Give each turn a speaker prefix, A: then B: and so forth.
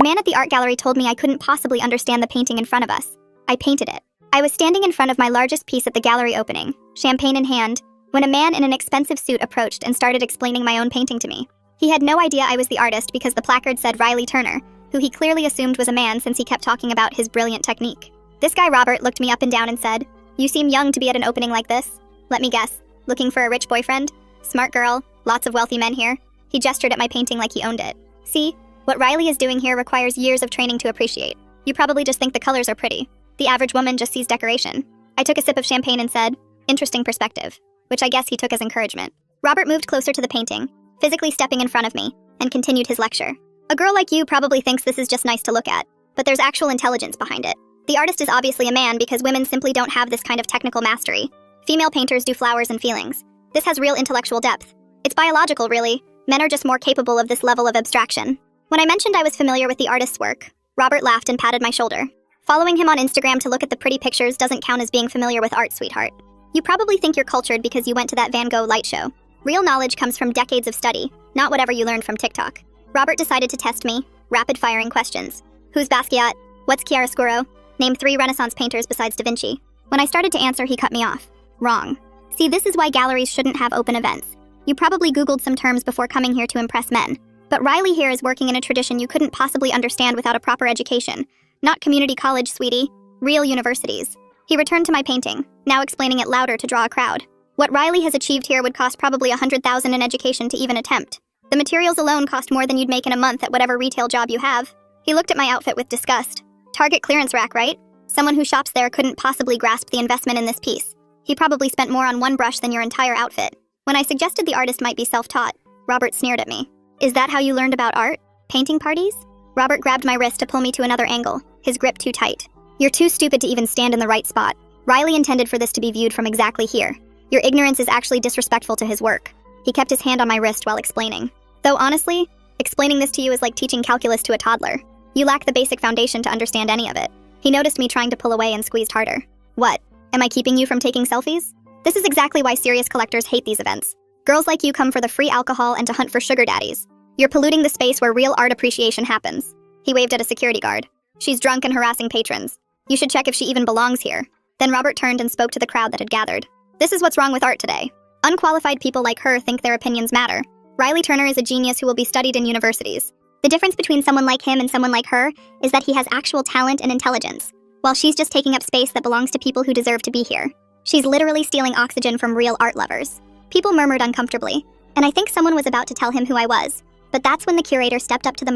A: man at the art gallery told me I couldn't possibly understand the painting in front of us. I painted it. I was standing in front of my largest piece at the gallery opening, champagne in hand, when a man in an expensive suit approached and started explaining my own painting to me. He had no idea I was the artist because the placard said Riley Turner, who he clearly assumed was a man since he kept talking about his brilliant technique. This guy Robert looked me up and down and said, "You seem young to be at an opening like this. Let me guess, looking for a rich boyfriend? Smart girl, lots of wealthy men here." He gestured at my painting like he owned it. "See, what Riley is doing here requires years of training to appreciate. You probably just think the colors are pretty. The average woman just sees decoration." I took a sip of champagne and said, "Interesting perspective," which I guess he took as encouragement. Robert moved closer to the painting, physically stepping in front of me, and continued his lecture. "A girl like you probably thinks this is just nice to look at, but there's actual intelligence behind it. The artist is obviously a man because women simply don't have this kind of technical mastery. Female painters do flowers and feelings. This has real intellectual depth. It's biological, really. Men are just more capable of this level of abstraction." When I mentioned I was familiar with the artist's work, Robert laughed and patted my shoulder. "Following him on Instagram to look at the pretty pictures doesn't count as being familiar with art, sweetheart. You probably think you're cultured because you went to that Van Gogh light show. Real knowledge comes from decades of study, not whatever you learned from TikTok." Robert decided to test me, rapid-firing questions. "Who's Basquiat? What's chiaroscuro? Name 3 Renaissance painters besides Da Vinci." When I started to answer, he cut me off. "Wrong. See, this is why galleries shouldn't have open events. You probably Googled some terms before coming here to impress men. But Riley here is working in a tradition you couldn't possibly understand without a proper education. Not community college, sweetie. Real universities." He returned to my painting, now explaining it louder to draw a crowd. "What Riley has achieved here would cost probably $100,000 in education to even attempt. The materials alone cost more than you'd make in a month at whatever retail job you have." He looked at my outfit with disgust. "Target clearance rack, right? Someone who shops there couldn't possibly grasp the investment in this piece. He probably spent more on one brush than your entire outfit." When I suggested the artist might be self-taught, Robert sneered at me. "Is that how you learned about art? Painting parties?" Robert grabbed my wrist to pull me to another angle, his grip too tight. "You're too stupid to even stand in the right spot. Riley intended for this to be viewed from exactly here. Your ignorance is actually disrespectful to his work." He kept his hand on my wrist while explaining. "Though honestly, explaining this to you is like teaching calculus to a toddler. You lack the basic foundation to understand any of it." He noticed me trying to pull away and squeezed harder. "What? Am I keeping you from taking selfies? This is exactly why serious collectors hate these events. Girls like you come for the free alcohol and to hunt for sugar daddies. You're polluting the space where real art appreciation happens." He waved at a security guard. "She's drunk and harassing patrons. You should check if she even belongs here." Then Robert turned and spoke to the crowd that had gathered. "This is what's wrong with art today. Unqualified people like her think their opinions matter. Riley Turner is a genius who will be studied in universities. The difference between someone like him and someone like her is that he has actual talent and intelligence, while she's just taking up space that belongs to people who deserve to be here. She's literally stealing oxygen from real art lovers." People murmured uncomfortably, and I think someone was about to tell him who I was, but that's when the curator stepped up to the